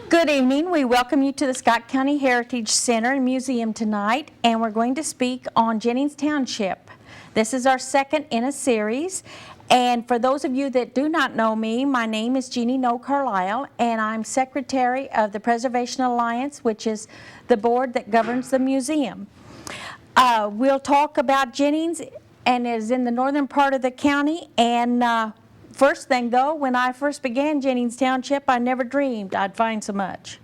Good evening. We welcome you to the Scott County Heritage Center and Museum tonight, and we're going to speak on Jennings Township. This is our second in a series, and for those of you that do not know me, my name is Jeannie No Carlisle, and I'm Secretary of the Preservation Alliance, which is the board that governs the museum. We'll talk about Jennings, and it is in the northern part of the county, and first thing though, when I first began Jennings Township, I never dreamed I'd find so much.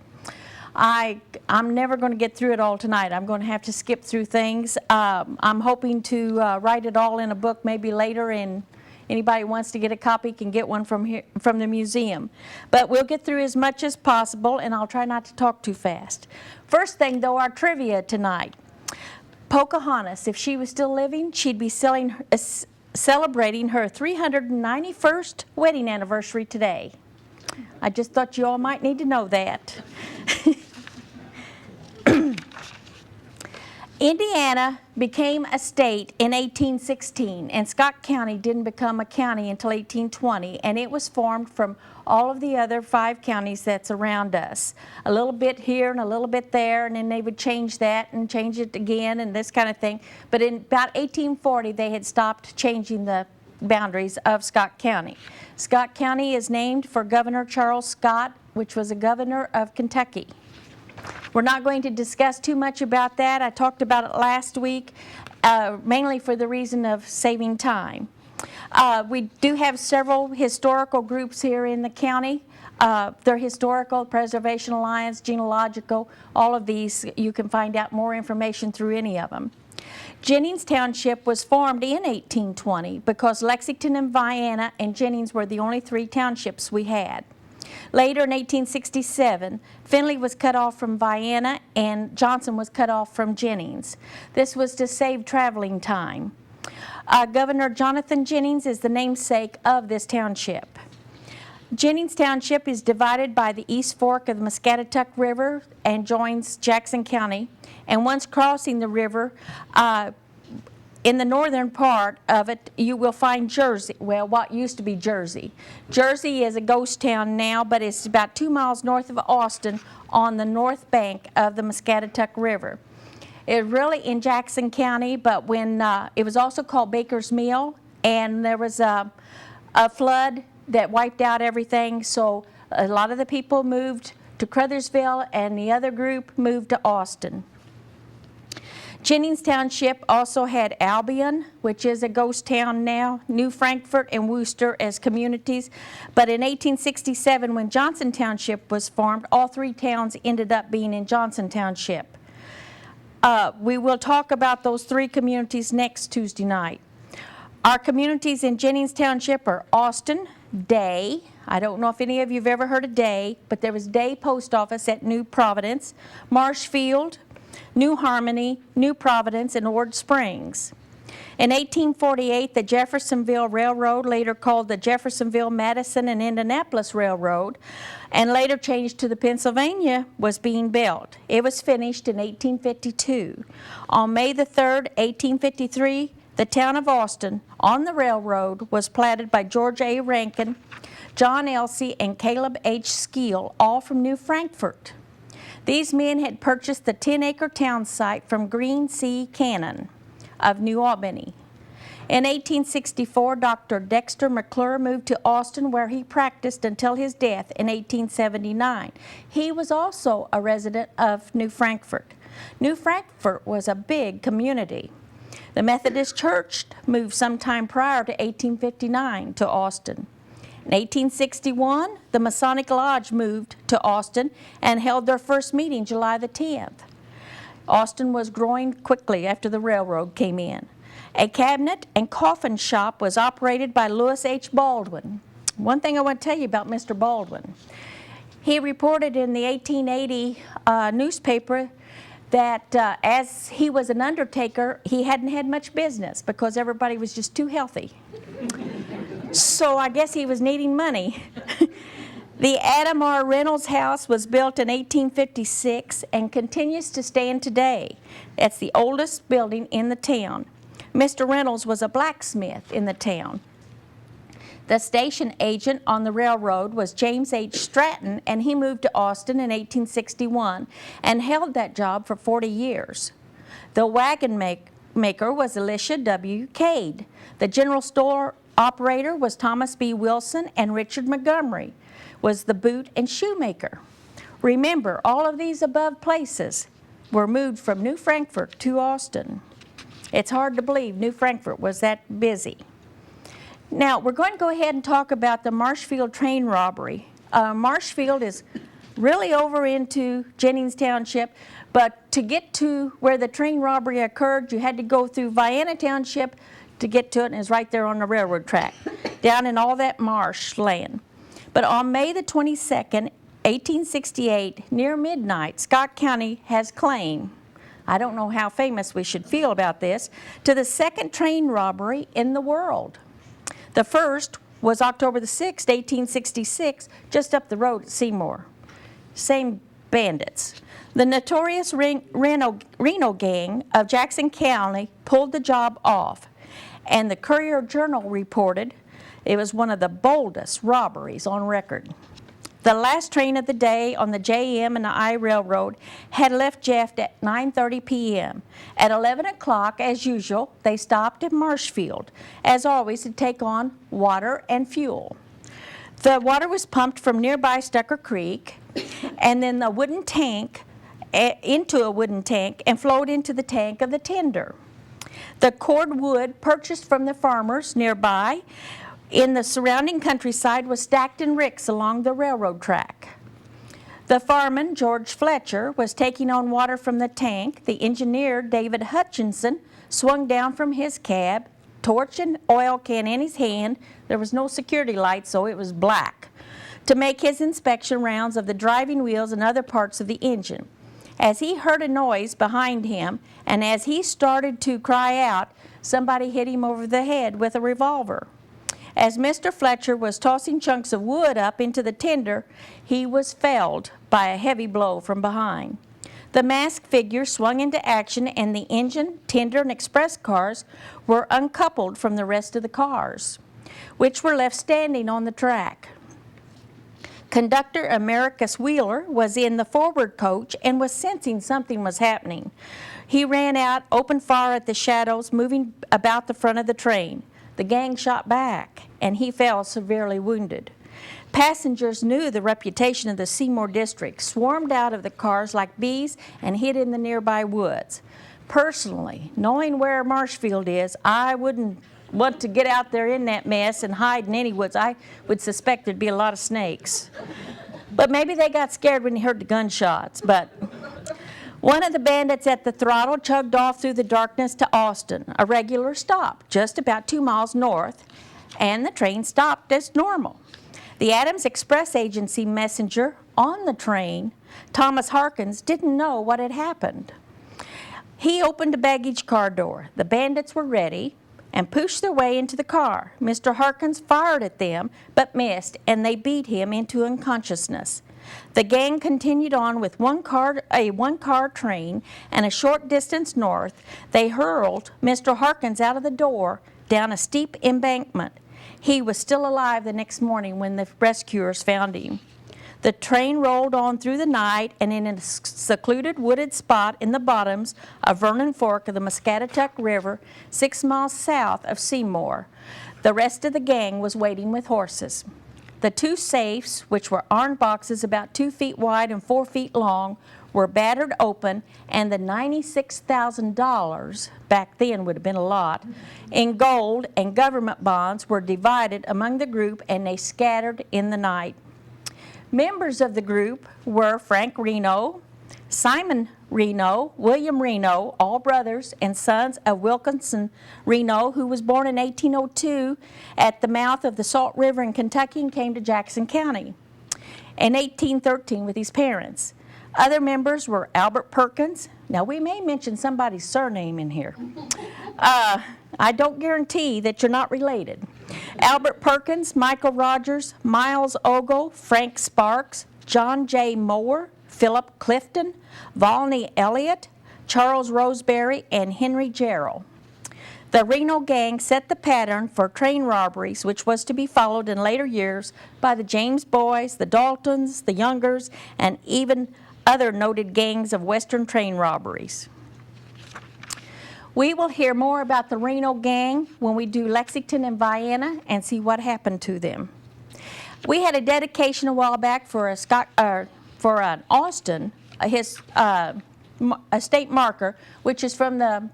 I'm never going to get through it all tonight. I'm going to have to skip through things. I'm hoping to write it all in a book maybe later, and anybody who wants to get a copy can get one from here, from the museum. But we'll get through as much as possible, and I'll try not to talk too fast. First thing though, our trivia tonight. Pocahontas, if she was still living, she'd be celebrating her 391st wedding anniversary today. I just thought you all might need to know that. Indiana became a state in 1816, and Scott County didn't become a county until 1820, and it was formed from all of the other 5 counties that's around us. A little bit here and a little bit there, and then they would change that and change it again and this kind of thing. But in about 1840, they had stopped changing the boundaries of Scott County. Scott County is named for Governor Charles Scott, which was a governor of Kentucky. We're not going to discuss too much about that. I talked about it last week, mainly for the reason of saving time. We do have several historical groups here in the county. They're historical, Preservation Alliance, genealogical, all of these. You can find out more information through any of them. Jennings Township was formed in 1820 because Lexington and Vienna and Jennings were the only 3 townships we had. Later in 1867, Findlay was cut off from Vienna and Johnson was cut off from Jennings. This was to save traveling time. Governor Jonathan Jennings is the namesake of this township. Jennings Township is divided by the East Fork of the Muscatatuck River and joins Jackson County. And once crossing the river, in the northern part of it, you will find Jersey, well, what used to be Jersey. Jersey is a ghost town now, but it's about 2 miles north of Austin on the north bank of the Muscatatuck River. It's really in Jackson County, but when it was also called Baker's Mill, and there was a flood that wiped out everything, so a lot of the people moved to Crothersville, and the other group moved to Austin. Jennings Township also had Albion, which is a ghost town now, New Frankfort and Wooster as communities. But in 1867, when Johnson Township was formed, all 3 towns ended up being in Johnson Township. We will talk about those 3 communities next Tuesday night. Our communities in Jennings Township are Austin, Day. I don't know if any of you have ever heard of Day, but there was Day Post Office at New Providence, Marshfield, New Harmony, New Providence, and Ord Springs. In 1848, the Jeffersonville Railroad, later called the Jeffersonville, Madison, and Indianapolis Railroad, and later changed to the Pennsylvania, was being built. It was finished in 1852. On May the 3rd, 1853, the town of Austin on the railroad was platted by George A. Rankin, John Elsey, and Caleb H. Skeel, all from New Frankfort. These men had purchased the 10-acre town site from Green C. Cannon of New Albany. In 1864, Dr. Dexter McClure moved to Austin, where he practiced until his death in 1879. He was also a resident of New Frankfort. New Frankfort was a big community. The Methodist Church moved sometime prior to 1859 to Austin. In 1861, the Masonic Lodge moved to Austin and held their first meeting July the 10th. Austin was growing quickly after the railroad came in. A cabinet and coffin shop was operated by Lewis H. Baldwin. One thing I want to tell you about Mr. Baldwin. He reported in the 1880 newspaper that as he was an undertaker, he hadn't had much business because everybody was just too healthy. So I guess he was needing money. The Adam R. Reynolds House was built in 1856 and continues to stand today. It's the oldest building in the town. Mr. Reynolds was a blacksmith in the town. The station agent on the railroad was James H. Stratton, and he moved to Austin in 1861 and held that job for 40 years. The wagon maker was Elisha W. Cade. The general store operator was Thomas B. Wilson, and Richard Montgomery was the boot and shoemaker. Remember, all of these above places were moved from New Frankfort to Austin. It's hard to believe New Frankfort was that busy. Now, we're going to go ahead and talk about the Marshfield train robbery. Marshfield is really over into Jennings Township, but to get to where the train robbery occurred, you had to go through Vienna Township to get to it, and it's right there on the railroad track, down in all that marsh land. But on May the 22nd, 1868, near midnight, Scott County has claim, I don't know how famous we should feel about this, to the second train robbery in the world. The first was October the 6th, 1866, just up the road at Seymour. Same bandits. The notorious Reno gang of Jackson County pulled the job off, and the Courier-Journal reported it was one of the boldest robberies on record. The last train of the day on the JM and the I Railroad had left Jeff at 9:30 p.m. At 11 o'clock, as usual, they stopped at Marshfield, as always, to take on water and fuel. The water was pumped from nearby Stucker Creek, and then the wooden tank into a wooden tank and flowed into the tank of the tender. The cord wood purchased from the farmers nearby in the surrounding countryside was stacked in ricks along the railroad track. The fireman, George Fletcher, was taking on water from the tank. The engineer, David Hutchinson, swung down from his cab, torch and oil can in his hand. There was no security light, so it was black, to make his inspection rounds of the driving wheels and other parts of the engine. As he heard a noise behind him, and as he started to cry out, somebody hit him over the head with a revolver. As Mr. Fletcher was tossing chunks of wood up into the tender, he was felled by a heavy blow from behind. The masked figure swung into action, and the engine, tender, and express cars were uncoupled from the rest of the cars, which were left standing on the track. Conductor Americus Wheeler was in the forward coach and was sensing something was happening. He ran out, opened fire at the shadows moving about the front of the train. The gang shot back, and he fell severely wounded. Passengers knew the reputation of the Seymour district, swarmed out of the cars like bees, and hid in the nearby woods. Personally, knowing where Marshfield is, I wouldn't want to get out there in that mess and hide in any woods. I would suspect there'd be a lot of snakes. But maybe they got scared when they heard the gunshots. But one of the bandits at the throttle chugged off through the darkness to Austin, a regular stop, just about 2 miles north, and the train stopped as normal. The Adams Express Agency messenger on the train, Thomas Harkins, didn't know what had happened. He opened the baggage car door. The bandits were ready and pushed their way into the car. Mr. Harkins fired at them, but missed, and they beat him into unconsciousness. The gang continued on with a one-car train, and a short distance north, they hurled Mr. Harkins out of the door down a steep embankment. He was still alive the next morning when the rescuers found him. The train rolled on through the night, and in a secluded wooded spot in the bottoms of Vernon Fork of the Muscatatuck River, 6 miles south of Seymour, the rest of the gang was waiting with horses. The 2 safes, which were iron boxes about 2 feet wide and 4 feet long, were battered open, and the $96,000, back then would have been a lot, in gold and government bonds were divided among the group, and they scattered in the night. Members of the group were Frank Reno, Simon Reno, William Reno, all brothers and sons of Wilkinson Reno, who was born in 1802 at the mouth of the Salt River in Kentucky and came to Jackson County in 1813 with his parents. Other members were Albert Perkins. Now, we may mention somebody's surname in here. I don't guarantee that you're not related. Albert Perkins, Michael Rogers, Miles Ogle, Frank Sparks, John J. Moore, Philip Clifton, Volney Elliott, Charles Roseberry, and Henry Gerald. The Reno gang set the pattern for train robberies, which was to be followed in later years by the James Boys, the Daltons, the Youngers, and even other noted gangs of Western train robberies. We will hear more about the Reno gang when we do Lexington and Vienna and see what happened to them. We had a dedication a while back for an Austin, a state marker, which is from the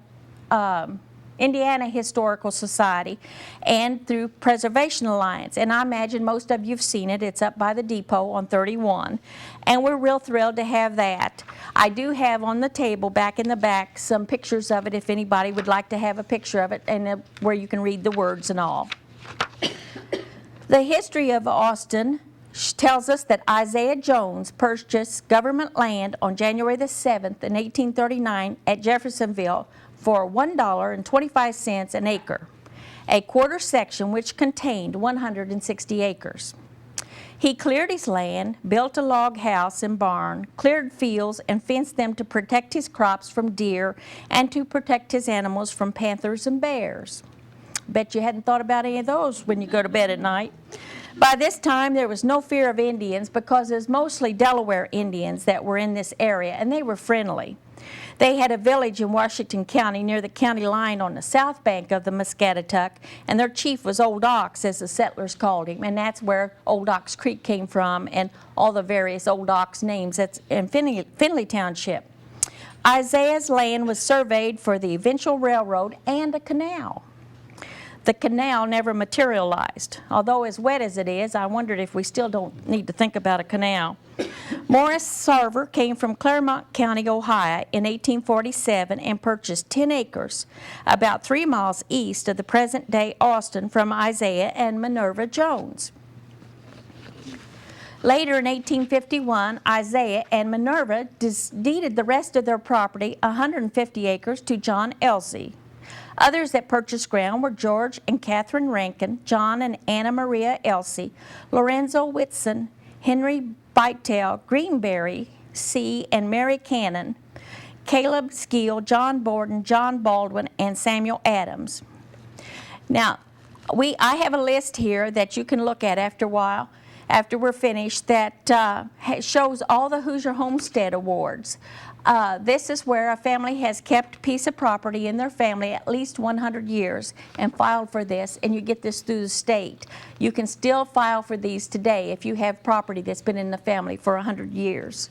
Indiana Historical Society and through Preservation Alliance. And I imagine most of you have seen it. It's up by the depot on 31. And we're real thrilled to have that. I do have on the table back in the back some pictures of it if anybody would like to have a picture of it, and where you can read the words and all. The history of Austin tells us that Isaiah Jones purchased government land on January the 7th in 1839 at Jeffersonville for $1.25 an acre, a quarter section which contained 160 acres. He cleared his land, built a log house and barn, cleared fields, and fenced them to protect his crops from deer and to protect his animals from panthers and bears. Bet you hadn't thought about any of those when you go to bed at night. By this time, there was no fear of Indians because it was mostly Delaware Indians that were in this area, and they were friendly. They had a village in Washington County near the county line on the south bank of the Muscatatuck, and their chief was Old Ox, as the settlers called him, and that's where Old Ox Creek came from and all the various Old Ox names. That's in Findlay Township. Isaiah's land was surveyed for the eventual railroad and a canal. The canal never materialized. Although as wet as it is, I wondered if we still don't need to think about a canal. Morris Sarver came from Claremont County, Ohio in 1847 and purchased 10 acres, about 3 miles east of the present-day Austin, from Isaiah and Minerva Jones. Later in 1851, Isaiah and Minerva deeded the rest of their property, 150 acres, to John Elsey. Others that purchased ground were George and Catherine Rankin, John and Anna Maria Elsey, Lorenzo Whitson, Henry Bytell, Greenberry C., and Mary Cannon, Caleb Skeel, John Borden, John Baldwin, and Samuel Adams. Now, I have a list here that you can look at after a while, after we're finished, that shows all the Hoosier Homestead Awards. This is where a family has kept a piece of property in their family at least 100 years and filed for this, and you get this through the state. You can still file for these today if you have property that's been in the family for 100 years.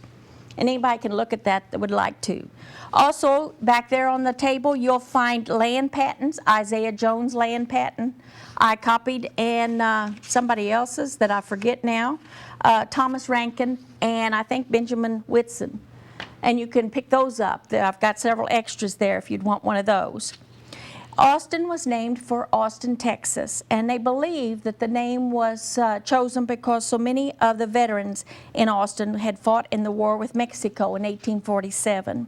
And anybody can look at that would like to. Also, back there on the table, you'll find land patents, Isaiah Jones land patent. I copied, and somebody else's that I forget now, Thomas Rankin, and I think Benjamin Whitson. And you can pick those up. I've got several extras there if you'd want one of those. Austin was named for Austin, Texas, and they believe that the name was chosen because so many of the veterans in Austin had fought in the war with Mexico in 1847.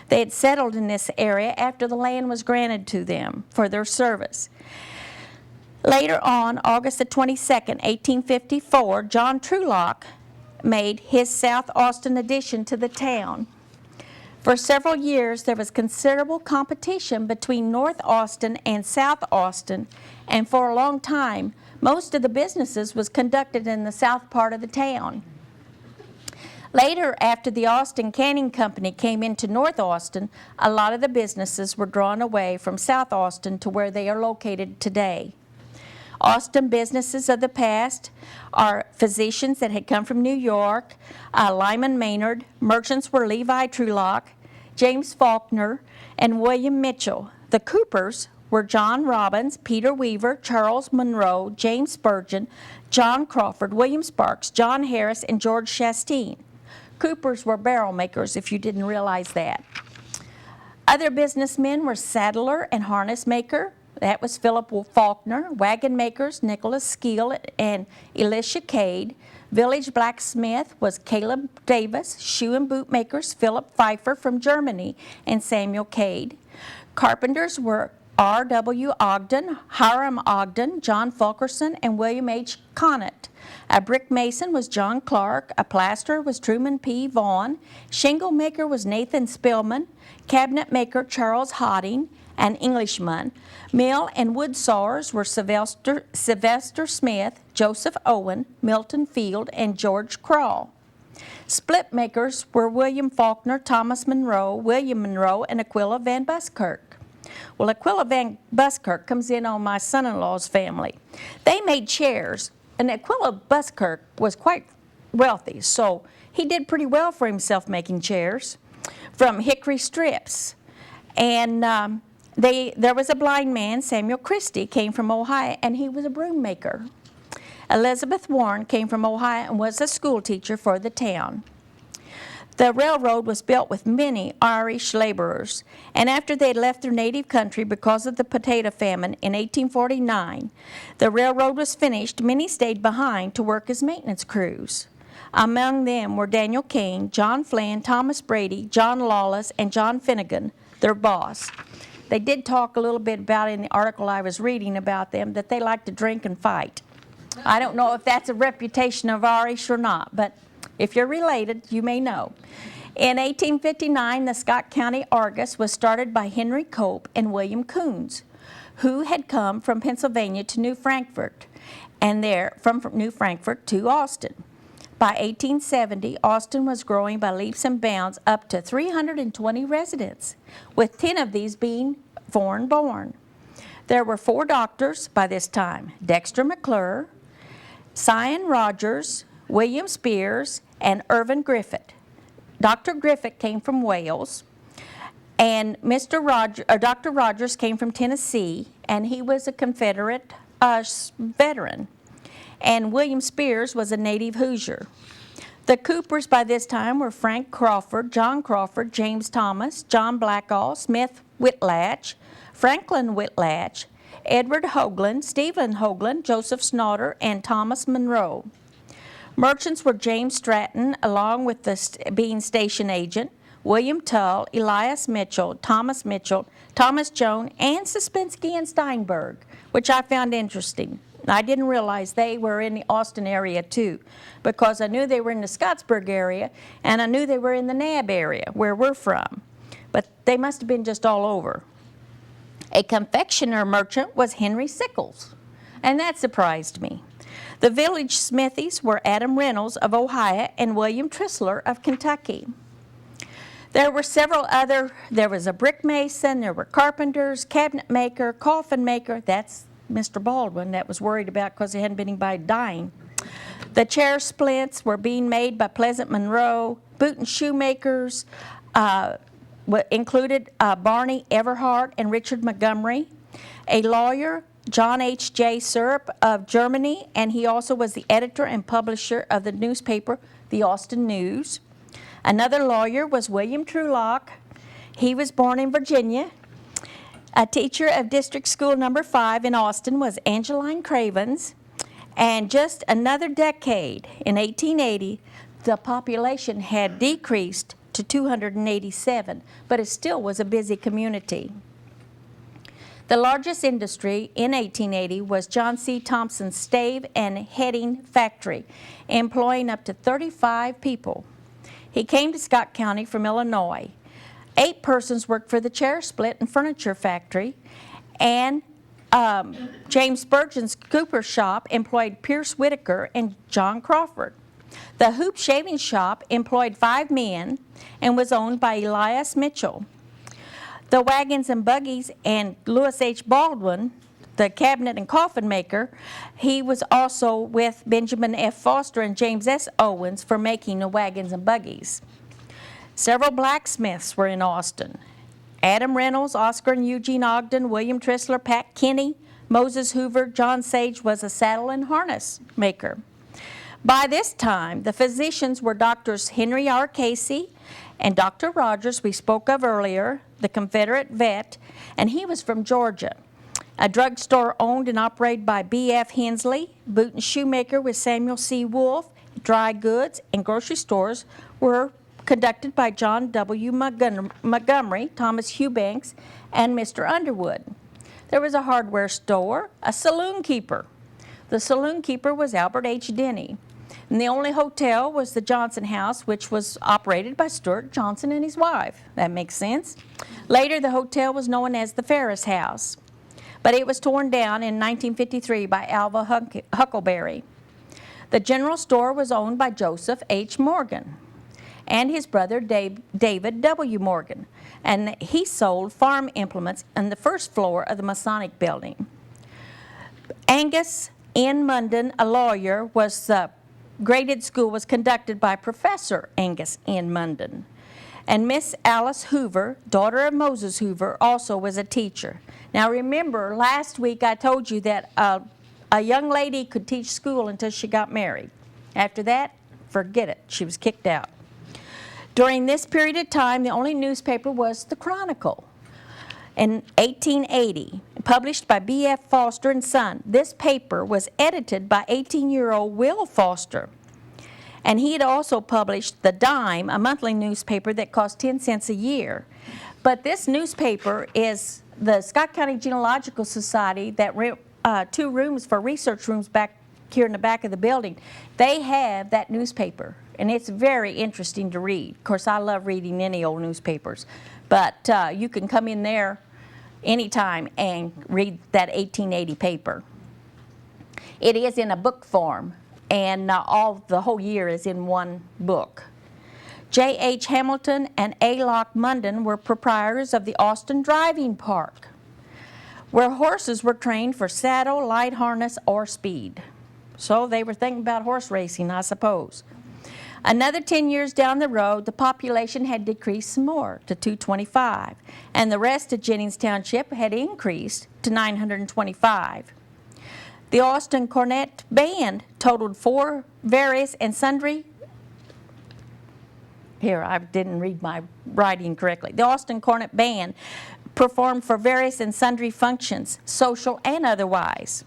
They had settled in this area after the land was granted to them for their service. Later on, August the 22nd, 1854, John Trulock made his South Austin addition to the town. For several years, there was considerable competition between North Austin and South Austin, and for a long time, most of the businesses was conducted in the south part of the town. Later, after the Austin Canning Company came into North Austin, a lot of the businesses were drawn away from South Austin to where they are located today. Austin businesses of the past are physicians that had come from New York, Lyman Maynard. Merchants were Levi Trulock, James Faulkner, and William Mitchell. The Coopers were John Robbins, Peter Weaver, Charles Monroe, James Spurgeon, John Crawford, William Sparks, John Harris, and George Chastain. Coopers were barrel makers, if you didn't realize that. Other businessmen were saddler and harness maker. That was Philip Faulkner. Wagon makers, Nicholas Skeel and Elisha Cade. Village blacksmith was Caleb Davis. Shoe and boot makers, Philip Pfeiffer from Germany and Samuel Cade. Carpenters were R.W. Ogden, Hiram Ogden, John Fulkerson, and William H. Conant. A brick mason was John Clark. A plasterer was Truman P. Vaughn. Shingle maker was Nathan Spillman. Cabinet maker Charles Hodding. an Englishman. Mill and wood sawers were Sylvester Smith, Joseph Owen, Milton Field, and George Crawl. Split makers were William Faulkner, Thomas Monroe, William Monroe, and Aquila Van Buskirk. Well, Aquila Van Buskirk comes in on my son-in-law's family. They made chairs, and Aquila Buskirk was quite wealthy, so he did pretty well for himself making chairs from hickory strips. And there was a blind man, Samuel Christie, came from Ohio, and he was a broom maker. Elizabeth Warren came from Ohio and was a school teacher for the town. The railroad was built with many Irish laborers, and after they left their native country because of the potato famine in 1849, the railroad was finished. Many stayed behind to work as maintenance crews. Among them were Daniel Kane, John Flynn, Thomas Brady, John Lawless, and John Finnegan, their boss. They did talk a little bit about in the article I was reading about them that they like to drink and fight. I don't know if that's a reputation of Irish or not, but if you're related, you may know. In 1859, the Scott County Argus was started by Henry Cope and William Coons, who had come from Pennsylvania to New Frankfort, and there from New Frankfort to Austin. By 1870, Austin was growing by leaps and bounds up to 320 residents, with 10 of these being foreign-born. There were 4 doctors by this time: Dexter McClure, Sion Rogers, William Spears, and Irvin Griffith. Dr. Griffith came from Wales, and Dr. Rogers came from Tennessee, and he was a Confederate veteran. And William Spears was a native Hoosier. The Coopers by this time were Frank Crawford, John Crawford, James Thomas, John Blackall, Smith Whitlatch, Franklin Whitlatch, Edward Hoagland, Stephen Hoagland, Joseph Snodder, and Thomas Monroe. Merchants were James Stratton, along with being station agent, William Tull, Elias Mitchell, Thomas Jones, and Suspensky and Steinberg, which I found interesting. I didn't realize they were in the Austin area too, because I knew they were in the Scottsburg area, and I knew they were in the Nab area, where we're from. But they must have been just all over. A confectioner merchant was Henry Sickles, and that surprised me. The village smithies were Adam Reynolds of Ohio and William Trissler of Kentucky. There were there was a brick mason, there were carpenters, cabinet maker, coffin maker. That's Mr. Baldwin that was worried about because he hadn't been anybody dying. The chair splints were being made by Pleasant Monroe. Boot and shoemakers included Barney Everhart and Richard Montgomery. A lawyer, John H.J. Syrup of Germany, and he also was the editor and publisher of the newspaper, the Austin News. Another lawyer was William Truelock. He was born in Virginia. A teacher of District School Number 5 in Austin was Angeline Cravens. And just another decade, in 1880, the population had decreased to 287, but it still was a busy community. The largest industry in 1880 was John C. Thompson's stave and heading factory, employing up to 35 people. He came to Scott County from Illinois. 8 persons worked for the chair split and furniture factory, and James Spurgeon's cooper shop employed Pierce Whitaker and John Crawford. The hoop shaving shop employed 5 men and was owned by Elias Mitchell. The wagons and buggies and Lewis H. Baldwin, the cabinet and coffin maker, he was also with Benjamin F. Foster and James S. Owens for making the wagons and buggies. Several blacksmiths were in Austin. Adam Reynolds, Oscar and Eugene Ogden, William Trissler, Pat Kinney, Moses Hoover, John Sage was a saddle and harness maker. By this time, the physicians were Doctors Henry R. Casey and Dr. Rogers, we spoke of earlier, the Confederate vet, and he was from Georgia. A drugstore owned and operated by B.F. Hensley, boot and shoemaker with Samuel C. Wolfe, dry goods, and grocery stores were conducted by John W. Montgomery, Thomas Hughbanks, and Mr. Underwood. There was a hardware store, a saloon keeper. The saloon keeper was Albert H. Denny. And the only hotel was the Johnson House, which was operated by Stuart Johnson and his wife. That makes sense. Later, the hotel was known as the Ferris House, but it was torn down in 1953 by Alva Huckleberry. The general store was owned by Joseph H. Morgan and his brother David W. Morgan, and he sold farm implements on the first floor of the Masonic building. Angus N. Munden, a lawyer, was graded school was conducted by Professor Angus N. Munden. And Miss Alice Hoover, daughter of Moses Hoover, also was a teacher. Now remember, last week I told you that a young lady could teach school until she got married. After that, forget it. She was kicked out. During this period of time, the only newspaper was the Chronicle. In 1880, published by B.F. Foster and Son. This paper was edited by 18-year-old Will Foster. And he had also published The Dime, a monthly newspaper that cost 10 cents a year. But this newspaper is the Scott County Genealogical Society, that 2 rooms for research rooms back here in the back of the building. They have that newspaper, and it's very interesting to read. Of course, I love reading any old newspapers, but you can come in there anytime and read that 1880 paper. It is in a book form, and the whole year is in one book. J.H. Hamilton and A. Locke Munden were proprietors of the Austin Driving Park, where horses were trained for saddle, light harness, or speed. So they were thinking about horse racing, I suppose. Another 10 years down the road, the population had decreased some more to 225, and the rest of Jennings Township had increased to 925. The Austin Cornet Band totaled 4 various and sundry. Here, I didn't read my writing correctly. The Austin Cornet Band performed for various and sundry functions, social and otherwise.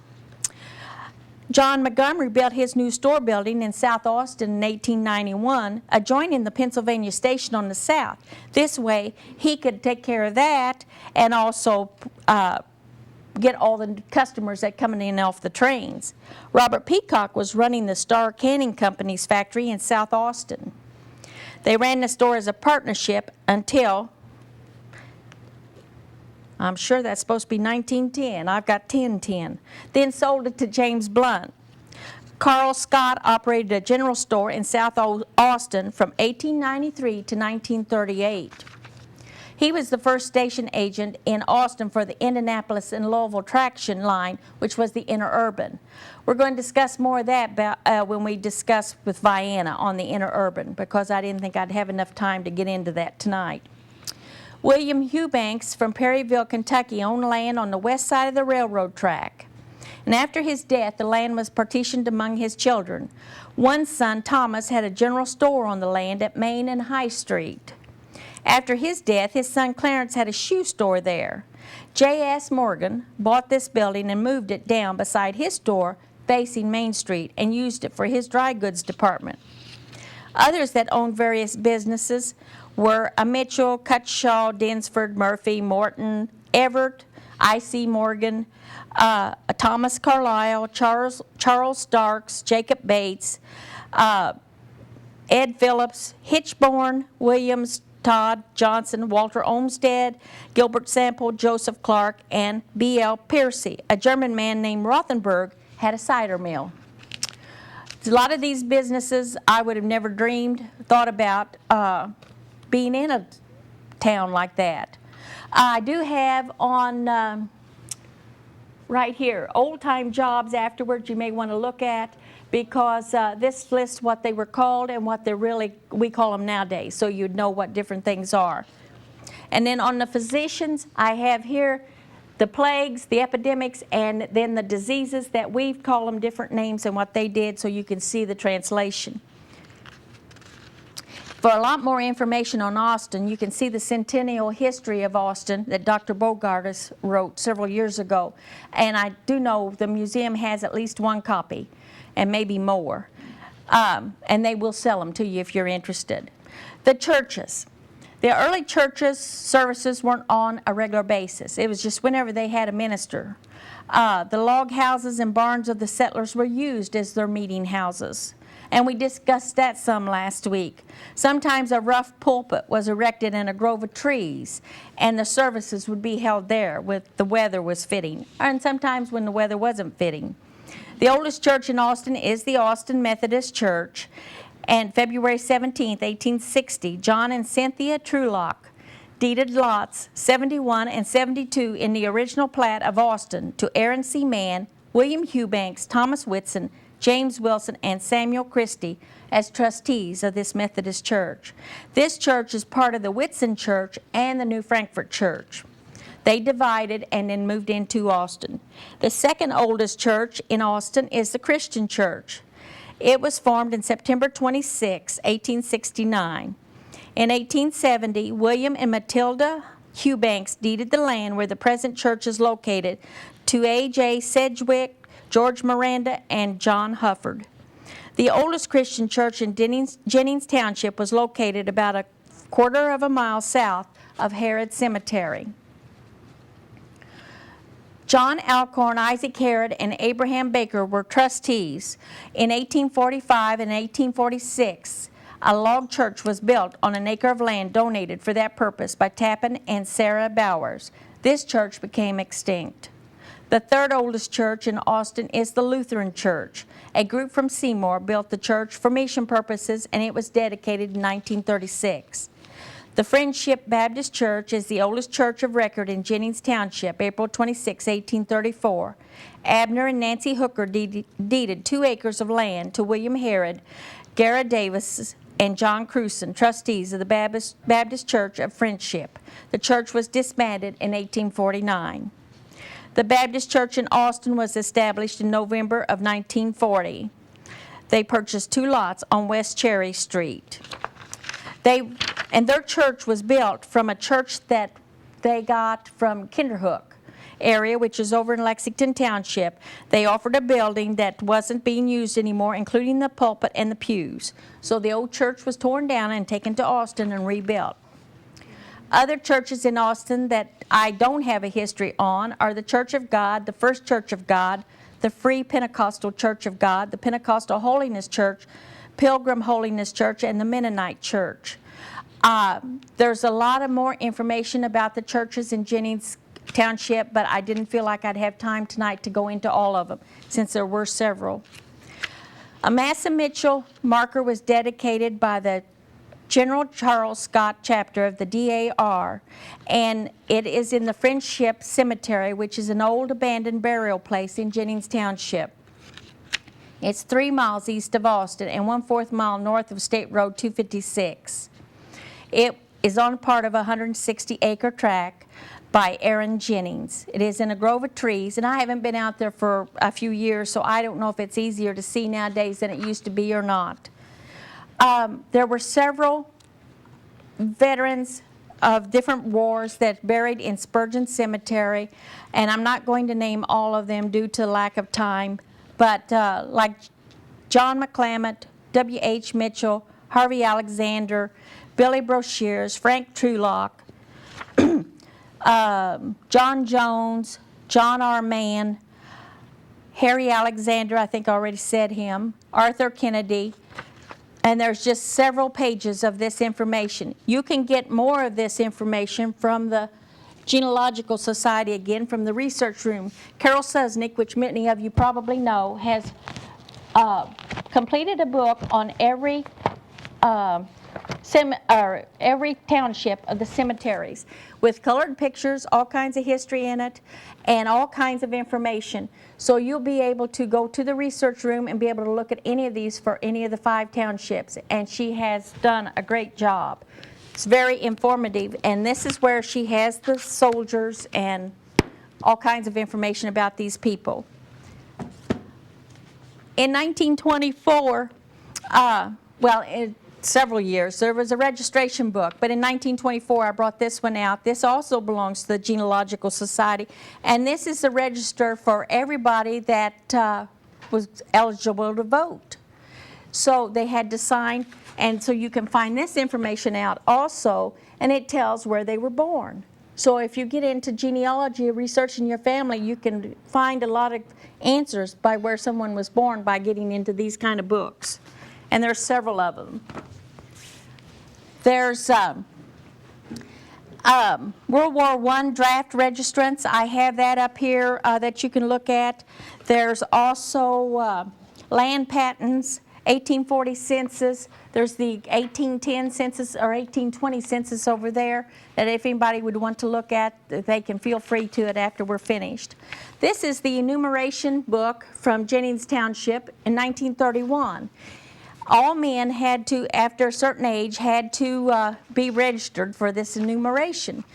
John Montgomery built his new store building in South Austin in 1891, adjoining the Pennsylvania station on the south. This way, he could take care of that and also get all the customers that coming in off the trains. Robert Peacock was running the Star Canning Company's factory in South Austin. They ran the store as a partnership until, I'm sure that's supposed to be 1910. I've got 1010. Then sold it to James Blunt. Carl Scott operated a general store in South Austin from 1893 to 1938. He was the first station agent in Austin for the Indianapolis and Louisville traction line, which was the interurban. We're going to discuss more of that when we discuss with Vienna on the interurban, because I didn't think I'd have enough time to get into that tonight. William Eubanks from Perryville, Kentucky, owned land on the west side of the railroad track. And after his death, the land was partitioned among his children. One son, Thomas, had a general store on the land at Main and High Street. After his death, his son Clarence had a shoe store there. J.S. Morgan bought this building and moved it down beside his store facing Main Street and used it for his dry goods department. Others that owned various businesses were a Mitchell, Cutshaw, Dinsford, Murphy, Morton, Everett, I.C. Morgan, Thomas Carlyle, Charles Starks, Jacob Bates, Ed Phillips, Hitchborn, Williams, Todd Johnson, Walter Olmsted, Gilbert Sample, Joseph Clark, and B.L. Piercy. A German man named Rothenberg had a cider mill. A lot of these businesses I would have never thought about being in a town like that. I do have on right here, old-time jobs afterwards you may want to look at, because this lists what they were called and what we call them nowadays, so you'd know what different things are. And then on the physicians, I have here the plagues, the epidemics, and then the diseases that we call them different names and what they did, so you can see the translation. For a lot more information on Austin, you can see the Centennial History of Austin that Dr. Bogartis wrote several years ago. And I do know the museum has at least one copy, and maybe more. And they will sell them to you if you're interested. The churches. The early churches' services weren't on a regular basis. It was just whenever they had a minister. The log houses and barns of the settlers were used as their meeting houses. And we discussed that some last week. Sometimes a rough pulpit was erected in a grove of trees, and the services would be held there when the weather was fitting, and sometimes when the weather wasn't fitting. The oldest church in Austin is the Austin Methodist Church, and February 17, 1860, John and Cynthia Trulock deeded lots 71 and 72 in the original plat of Austin to Aaron C. Mann, William Eubanks, Thomas Whitson, James Wilson, and Samuel Christie as trustees of this Methodist church. This church is part of the Whitson Church and the New Frankfort Church. They divided and then moved into Austin. The second oldest church in Austin is the Christian Church. It was formed in September 26, 1869. In 1870, William and Matilda Eubanks deeded the land where the present church is located to A.J. Sedgwick, George Miranda, and John Hufford. The oldest Christian church in Jennings Township was located about a quarter of a mile south of Herod Cemetery. John Alcorn, Isaac Herod, and Abraham Baker were trustees. In 1845 and 1846, a log church was built on an acre of land donated for that purpose by Tappan and Sarah Bowers. This church became extinct. The third oldest church in Austin is the Lutheran Church. A group from Seymour built the church for mission purposes, and it was dedicated in 1936. The Friendship Baptist Church is the oldest church of record in Jennings Township, April 26, 1834. Abner and Nancy Hooker deeded 2 acres of land to William Herod, Gara Davis, and John Cruson, trustees of the Baptist Church of Friendship. The church was disbanded in 1849. The Baptist Church in Austin was established in November of 1940. They purchased 2 lots on West Cherry Street. Their church was built from a church that they got from Kinderhook area, which is over in Lexington Township. They offered a building that wasn't being used anymore, including the pulpit and the pews. So the old church was torn down and taken to Austin and rebuilt. Other churches in Austin that I don't have a history on are the Church of God, the First Church of God, the Free Pentecostal Church of God, the Pentecostal Holiness Church, Pilgrim Holiness Church, and the Mennonite Church. There's a lot of more information about the churches in Jennings Township, but I didn't feel like I'd have time tonight to go into all of them, since there were several. A Massa Mitchell marker was dedicated by the General Charles Scott chapter of the DAR, and it is in the Friendship Cemetery, which is an old abandoned burial place in Jennings Township. It's 3 miles east of Austin and 1/4 mile north of State Road 256. It is on part of a 160-acre tract by Aaron Jennings. It is in a grove of trees, and I haven't been out there for a few years, so I don't know if it's easier to see nowadays than it used to be or not. There were several veterans of different wars that buried in Spurgeon Cemetery, and I'm not going to name all of them due to lack of time, but like John McClamant, W.H. Mitchell, Harvey Alexander, Billy Broshears, Frank Trulock, John Jones, John R. Mann, Harry Alexander, I think I already said him, Arthur Kennedy, and there's just several pages of this information. You can get more of this information from the Genealogical Society, again, from the research room. Carol Susnick, which many of you probably know, has completed a book on every township of the cemeteries with colored pictures, all kinds of history in it, and all kinds of information. So you'll be able to go to the research room and be able to look at any of these for any of the 5 townships, and she has done a great job. It's very informative, and this is where she has the soldiers and all kinds of information about these people. In 1924, several years, there was a registration book, but in 1924 I brought this one out. This also belongs to the Genealogical Society, and this is the register for everybody that was eligible to vote. So they had to sign, and so you can find this information out also, and it tells where they were born. So if you get into genealogy, researching your family, you can find a lot of answers by where someone was born by getting into these kind of books. And there's several of them. There's World War I draft registrants. I have that up here that you can look at. There's also land patents, 1840 census. There's the 1810 census or 1820 census over there that if anybody would want to look at, they can feel free to it after we're finished. This is the enumeration book from Jennings Township in 1931. All men had to, after a certain age, had to be registered for this enumeration.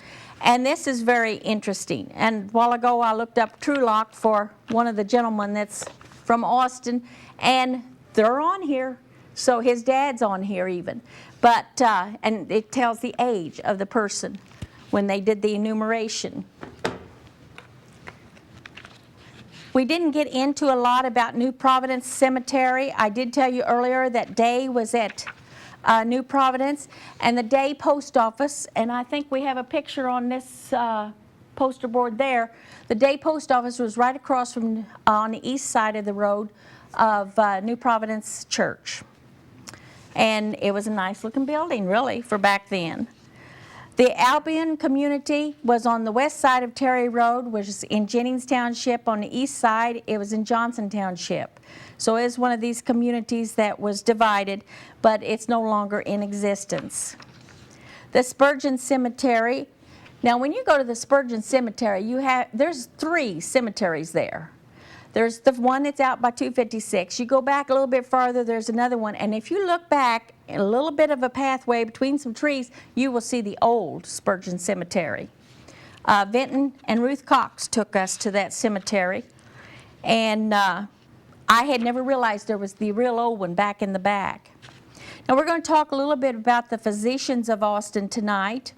And this is very interesting. And a while ago I looked up Trulock for one of the gentlemen that's from Austin, and they're on here. So his dad's on here even. But, and it tells the age of the person when they did the enumeration. We didn't get into a lot about New Providence Cemetery. I did tell you earlier that Day was at New Providence, and the Day Post Office, and I think we have a picture on this poster board there. The Day Post Office was right across from, on the east side of the road of New Providence Church. And it was a nice looking building, really, for back then. The Albion community was on the west side of Terry Road, which is in Jennings Township. On the east side, it was in Johnson Township. So it is one of these communities that was divided, but it's no longer in existence. The Spurgeon Cemetery. Now, when you go to the Spurgeon Cemetery, there's 3 cemeteries there. There's the one that's out by 256. You go back a little bit farther, there's another one. And if you look back in a little bit of a pathway between some trees, you will see the old Spurgeon Cemetery. Vinton and Ruth Cox took us to that cemetery. And I had never realized there was the real old one back in the back. Now we're going to talk a little bit about the physicians of Austin tonight.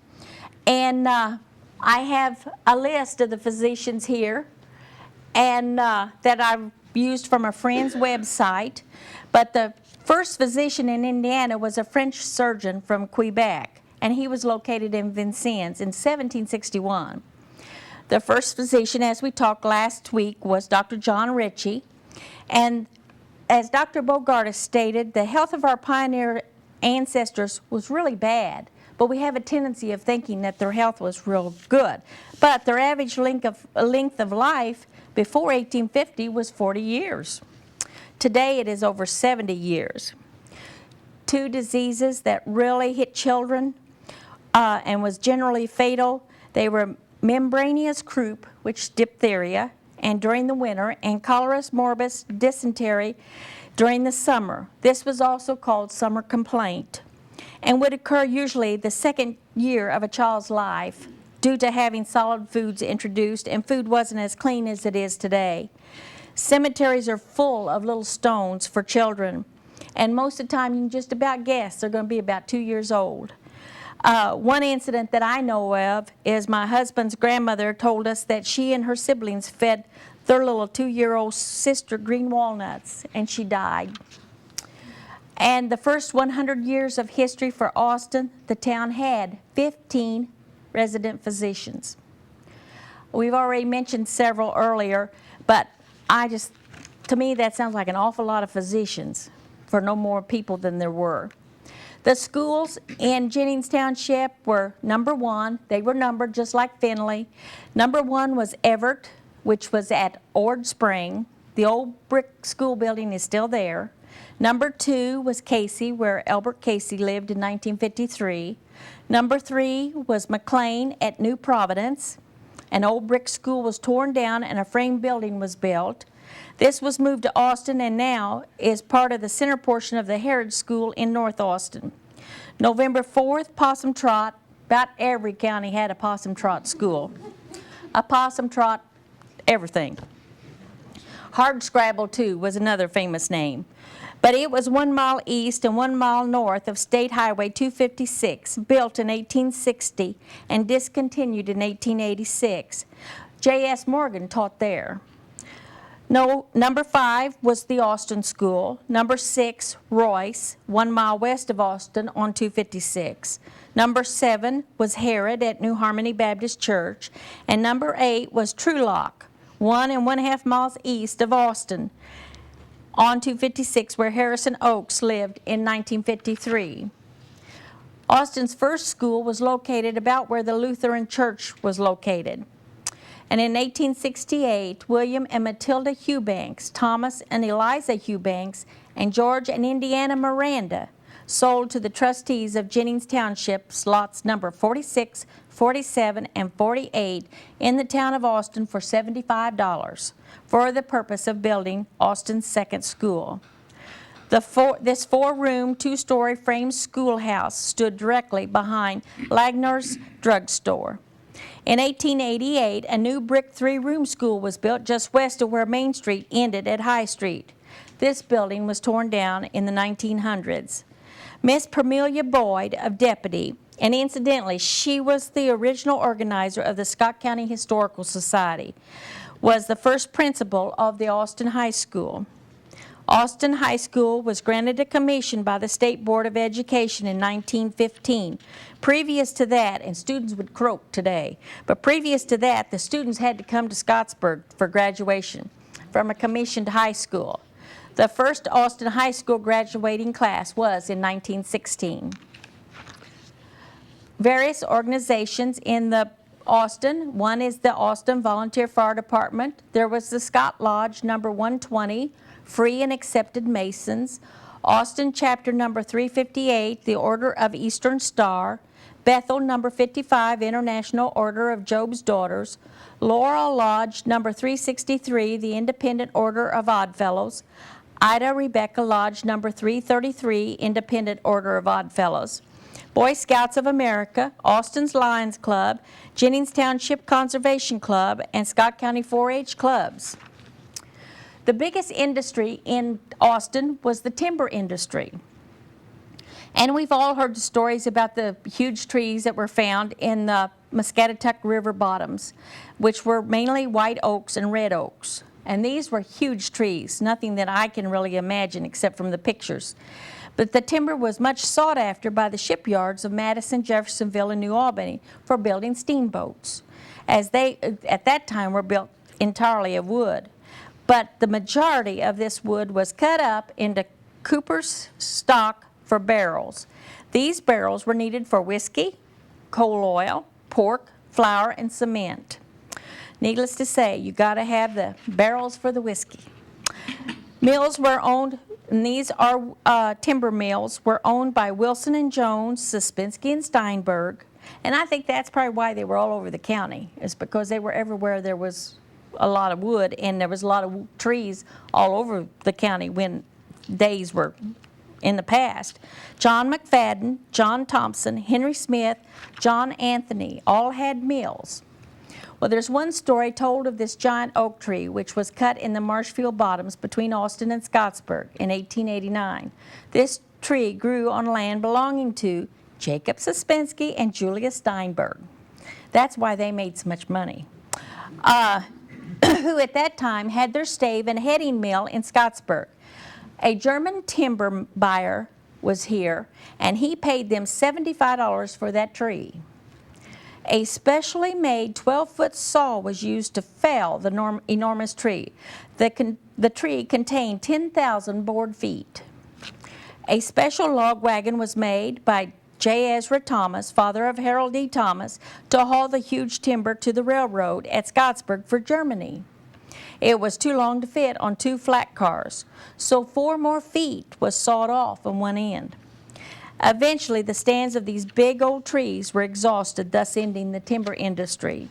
And I have a list of the physicians here, and that I've used from a friend's website. But the first physician in Indiana was a French surgeon from Quebec, and he was located in Vincennes in 1761. The first physician, as we talked last week, was Dr. John Ritchie. And as Dr. Bogart stated, the health of our pioneer ancestors was really bad, but we have a tendency of thinking that their health was real good. But their average length of life before 1850 was 40 years. Today it is over 70 years. 2 diseases that really hit children and was generally fatal. They were membranous croup, which is diphtheria, and during the winter, and cholera morbus, dysentery, during the summer. This was also called summer complaint, and would occur usually the 2nd year of a child's life, due to having solid foods introduced, and food wasn't as clean as it is today. Cemeteries are full of little stones for children, and most of the time you can just about guess they're going to be about 2 years old. One incident that I know of is my husband's grandmother told us that she and her siblings fed their little 2-year-old sister green walnuts, and she died. And the first 100 years of history for Austin, the town had 15 resident physicians. We've already mentioned several earlier, but to me that sounds like an awful lot of physicians for no more people than there were. The schools in Jennings Township were number 1. They were numbered just like Findlay. Number 1 was Everett, which was at Ord Spring. The old brick school building is still there. Number 2 was Casey, where Albert Casey lived in 1953. Number 3 was McLean at New Providence. An old brick school was torn down and a frame building was built. This was moved to Austin and now is part of the center portion of the Heritage School in North Austin. November 4th, Possum Trot. About every county had a Possum Trot school. A Possum Trot, everything. Hard Scrabble, too, was another famous name. But it was 1 mile east and 1 mile north of State Highway 256, built in 1860 and discontinued in 1886. J.S. Morgan taught there. No, number 5 was the Austin School. Number 6, Royce, 1 mile west of Austin on 256. Number 7 was Herod at New Harmony Baptist Church. And number 8 was Trulock, 1.5 miles east of Austin on 256, where Harrison Oaks lived in 1953. Austin's first school was located about where the Lutheran Church was located. And in 1868, William and Matilda Eubanks, Thomas and Eliza Eubanks, and George and Indiana Miranda sold to the trustees of Jennings Township lots number 46, 47, and 48 in the town of Austin for $75 for the purpose of building Austin's second school. This 4-room, 2-story frame schoolhouse stood directly behind Lagnar's drugstore. In 1888, a new brick 3-room school was built just west of where Main Street ended at High Street. This building was torn down in the 1900s. Miss Permelia Boyd of Deputy, and incidentally, she was the original organizer of the Scott County Historical Society, was the first principal of the Austin High School. Austin High School was granted a commission by the State Board of Education in 1915. Previous to that, and students would croak today, but previous to that, the students had to come to Scottsburg for graduation from a commissioned high school. The first Austin High School graduating class was in 1916. Various organizations in the Austin, one is the Austin Volunteer Fire Department. There was the Scott Lodge number 120, Free and Accepted Masons, Austin chapter number 358, the Order of Eastern Star, Bethel number 55, International Order of Job's Daughters, Laurel Lodge number 363, the Independent Order of Oddfellows, Ida Rebecca Lodge number 333, Independent Order of Oddfellows, Boy Scouts of America, Austin's Lions Club, Jennings Township Conservation Club, and Scott County 4-H clubs. The biggest industry in Austin was the timber industry. And we've all heard the stories about the huge trees that were found in the Muscatatuck River bottoms, which were mainly white oaks and red oaks. And these were huge trees, nothing that I can really imagine except from the pictures. But the timber was much sought after by the shipyards of Madison, Jeffersonville, and New Albany for building steamboats, as they, at that time, were built entirely of wood. But the majority of this wood was cut up into cooper's stock for barrels. These barrels were needed for whiskey, coal oil, pork, flour, and cement. Needless to say, you got to have the barrels for the whiskey. Mills were owned, and these are timber mills, were owned by Wilson and Jones, Suspensky and Steinberg, and I think that's probably why they were all over the county, is because they were everywhere there was a lot of wood, and there was a lot of trees all over the county when days were in the past. John McFadden, John Thompson, Henry Smith, John Anthony all had mills. Well, there's one story told of this giant oak tree which was cut in the Marshfield Bottoms between Austin and Scottsburg in 1889. This tree grew on land belonging to Jacob Suspensky and Julia Steinberg. That's why they made so much money. Who at that time had their stave and heading mill in Scottsburg. A German timber buyer was here, and he paid them $75 for that tree. A specially made 12-foot saw was used to fell the enormous tree. The tree contained 10,000 board feet. A special log wagon was made by J. Ezra Thomas, father of Harold D. Thomas, to haul the huge timber to the railroad at Scottsburg for Germany. It was too long to fit on 2 flat cars, so 4 more feet was sawed off on one end. Eventually, the stands of these big old trees were exhausted, thus ending the timber industry.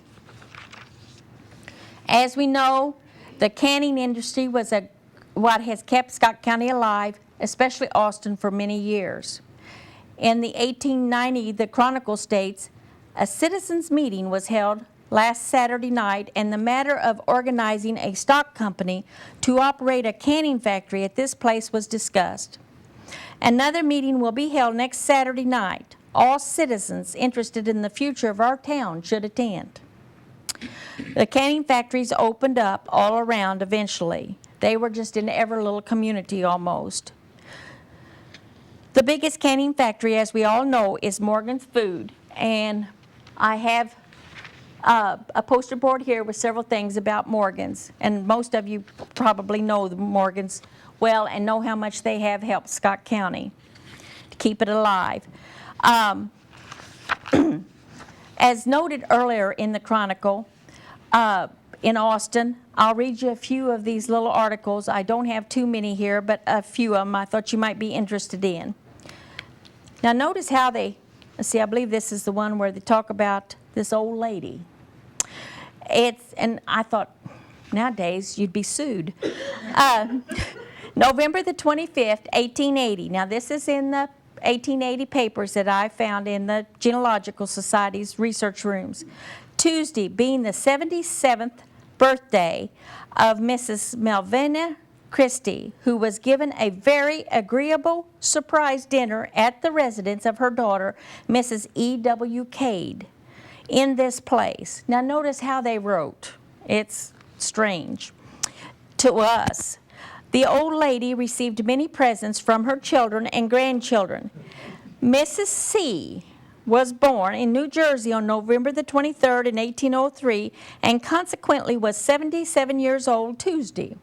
As we know, the canning industry was what has kept Scott County alive, especially Austin, for many years. In the 1890, the Chronicle states, a citizens' meeting was held last Saturday night, and the matter of organizing a stock company to operate a canning factory at this place was discussed. Another meeting will be held next Saturday night. All citizens interested in the future of our town should attend. The canning factories opened up all around eventually. They were just in every little community almost. The biggest canning factory, as we all know, is Morgan's Food. And I have a poster board here with several things about Morgan's. And most of you probably know the Morgan's well and know how much they have helped Scott County to keep it alive. As noted earlier in the Chronicle, in Austin, I'll read you a few of these little articles. I don't have too many here, but a few of them I thought you might be interested in. Now notice how they, let's see, I believe this is the one where they talk about this old lady. And I thought, nowadays you'd be sued. November the 25th, 1880. Now this is in the 1880 papers that I found in the Genealogical Society's research rooms. Tuesday being the 77th birthday of Mrs. Melvina Christie, who was given a very agreeable surprise dinner at the residence of her daughter, Mrs. E.W. Cade, in this place. Now notice how they wrote. It's strange to us. The old lady received many presents from her children and grandchildren. Mrs. C. was born in New Jersey on November the 23rd in 1803 and consequently was 77 years old Tuesday.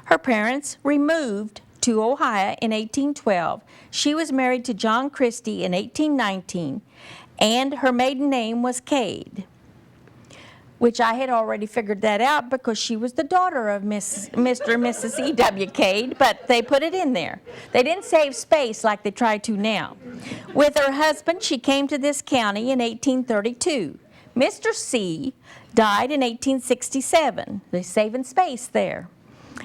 Her parents removed to Ohio in 1812. She was married to John Christie in 1819, and her maiden name was Cade, which I had already figured that out because she was the daughter of Mr. and Mrs. E.W. Cade, but they put it in there. They didn't save space like they try to now. With her husband, she came to this county in 1832. Mr. C. died in 1867. They're saving space there.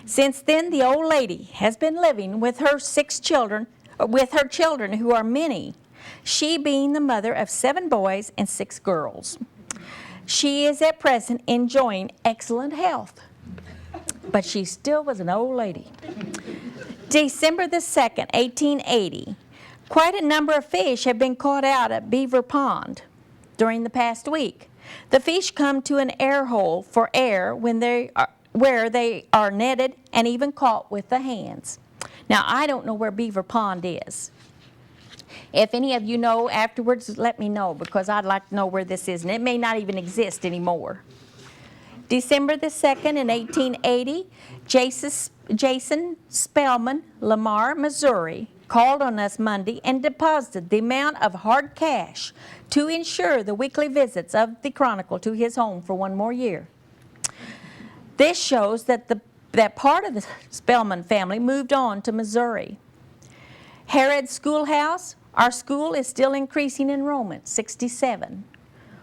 Since then, the old lady has been living with her children who are many, she being the mother of 7 boys and 6 girls. She is at present enjoying excellent health, but she still was an old lady. December the 2nd, 1880. Quite a number of fish have been caught out at Beaver Pond during the past week. The fish come to an air hole for air where they are netted and even caught with the hands. Now, I don't know where Beaver Pond is. If any of you know afterwards, let me know, because I'd like to know where this is, and it may not even exist anymore. December the 2nd in 1880, Jason Spellman, Lamar, Missouri, called on us Monday and deposited the amount of hard cash to ensure the weekly visits of the Chronicle to his home for 1 more year. This shows that that part of the Spellman family moved on to Missouri. Harrod Schoolhouse, our school is still increasing enrollment, 67.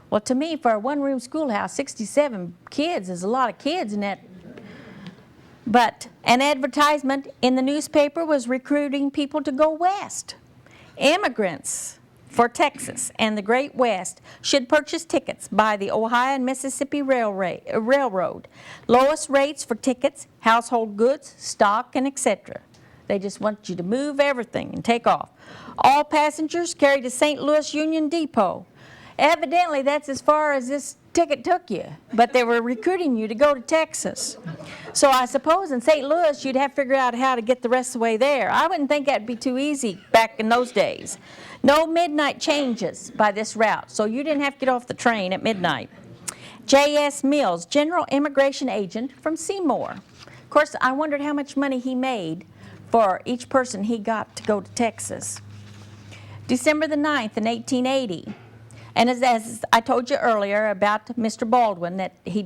Well, to me, for a 1-room schoolhouse, 67 kids is a lot of kids in that. But an advertisement in the newspaper was recruiting people to go west. Immigrants for Texas and the Great West should purchase tickets by the Ohio and Mississippi Railroad. Lowest rates for tickets, household goods, stock, and etc. They just want you to move everything and take off. All passengers carried to St. Louis Union Depot. Evidently, that's as far as this ticket took you, but they were recruiting you to go to Texas. So I suppose in St. Louis, you'd have to figure out how to get the rest of the way there. I wouldn't think that'd be too easy back in those days. No midnight changes by this route, so you didn't have to get off the train at midnight. J.S. Mills, General Immigration Agent from Seymour. Of course, I wondered how much money he made for each person he got to go to Texas. December the 9th in 1880. And as I told you earlier about Mr. Baldwin, that he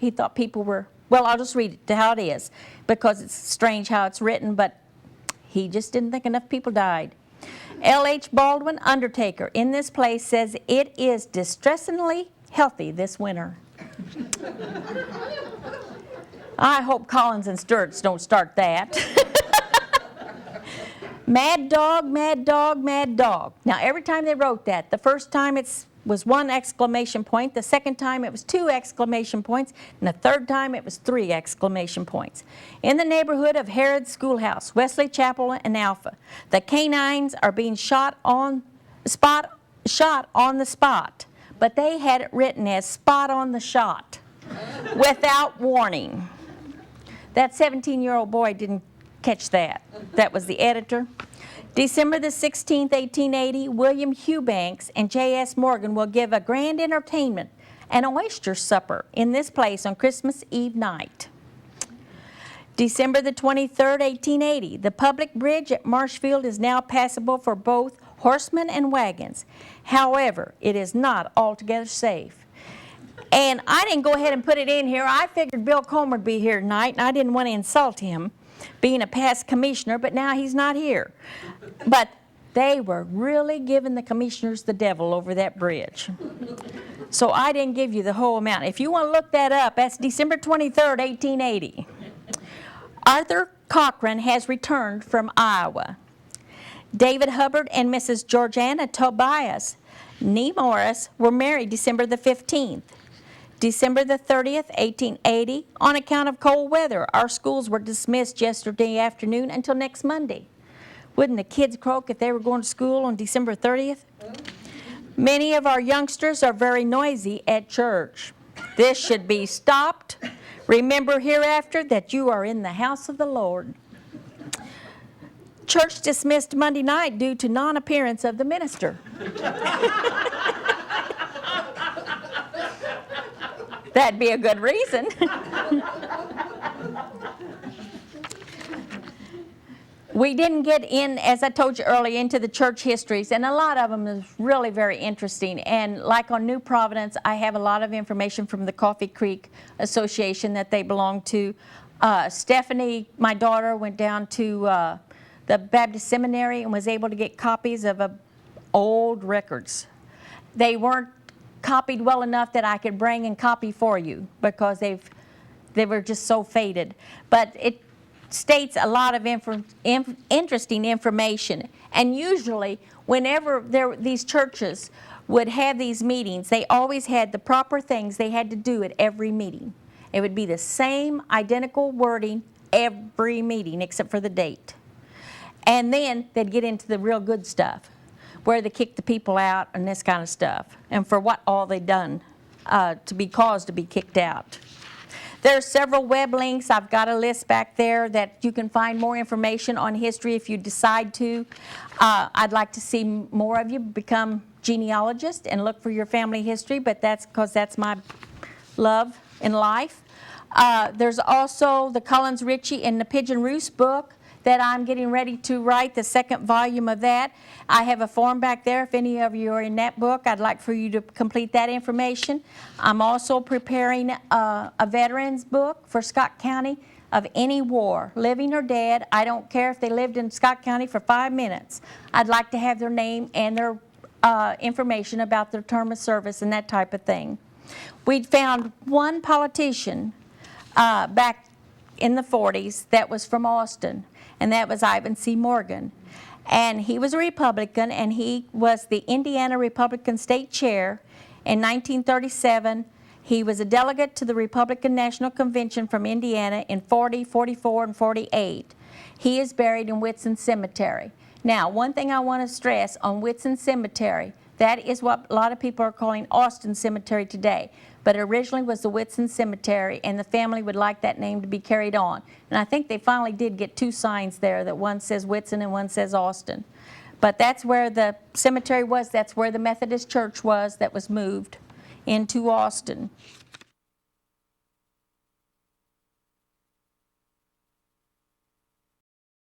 thought people were, well, I'll just read it to how it is, because it's strange how it's written, but he just didn't think enough people died. L.H. Baldwin, undertaker, in this place says it is distressingly healthy this winter. I hope Collins and Sturts don't start that. Mad dog, mad dog, mad dog. Now, every time they wrote that, the first time it was 1 exclamation point, the second time it was 2 exclamation points, and the third time it was 3 exclamation points. In the neighborhood of Harrod Schoolhouse, Wesley Chapel, and Alpha, the canines are being shot on the spot but they had it written as spot on the shot, without warning. That 17-year-old boy didn't catch that. That was the editor. December the 16th, 1880, William Hewbanks and J.S. Morgan will give a grand entertainment, an oyster supper, in this place on Christmas Eve night. December the 23rd, 1880, the public bridge at Marshfield is now passable for both horsemen and wagons. However, it is not altogether safe. And I didn't go ahead and put it in here. I figured Bill Coleman would be here tonight, and I didn't want to insult him, being a past commissioner, but now he's not here. But they were really giving the commissioners the devil over that bridge. So I didn't give you the whole amount. If you want to look that up, that's December 23rd, 1880. Arthur Cochran has returned from Iowa. David Hubbard and Mrs. Georgiana Tobias Nee Morris were married December the 15th. December the 30th, 1880, on account of cold weather, our schools were dismissed yesterday afternoon until next Monday. Wouldn't the kids croak if they were going to school on December 30th? Many of our youngsters are very noisy at church. This should be stopped. Remember hereafter that you are in the house of the Lord. Church dismissed Monday night due to non-appearance of the minister. That'd be a good reason. We didn't get in, as I told you earlier, into the church histories, and a lot of them is really very interesting. And like on New Providence, I have a lot of information from the Coffee Creek Association that they belong to. Stephanie, my daughter, went down to the Baptist Seminary and was able to get copies of old records. They weren't copied well enough that I could bring and copy for you because they were just so faded. But it states a lot of interesting information. And usually, whenever these churches would have these meetings, they always had the proper things they had to do at every meeting. It would be the same identical wording every meeting except for the date. And then they'd get into the real good stuff, where they kicked the people out and this kind of stuff, and for what all they'd done to be caused to be kicked out. There are several web links. I've got a list back there that you can find more information on history if you decide to. I'd like to see more of you become genealogists and look for your family history, but that's because that's my love in life. There's also the Collins Ritchie and the Pigeon Roost book that I'm getting ready to write, the second volume of that. I have a form back there. If any of you are in that book, I'd like for you to complete that information. I'm also preparing a veterans book for Scott County of any war, living or dead. I don't care if they lived in Scott County for 5 minutes. I'd like to have their name and their information about their term of service and that type of thing. We'd found one politician back in the 40s that was from Austin, and that was Ivan C. Morgan. And he was a Republican, and he was the Indiana Republican State Chair. In 1937, he was a delegate to the Republican National Convention from Indiana in 40, 44, and 48. He is buried in Whitson Cemetery. Now, one thing I want to stress on Whitson Cemetery, that is what a lot of people are calling Austin Cemetery today. But it originally was the Whitson Cemetery, and the family would like that name to be carried on. And I think they finally did get 2 signs there, that one says Whitson and one says Austin. But that's where the cemetery was. That's where the Methodist Church was that was moved into Austin.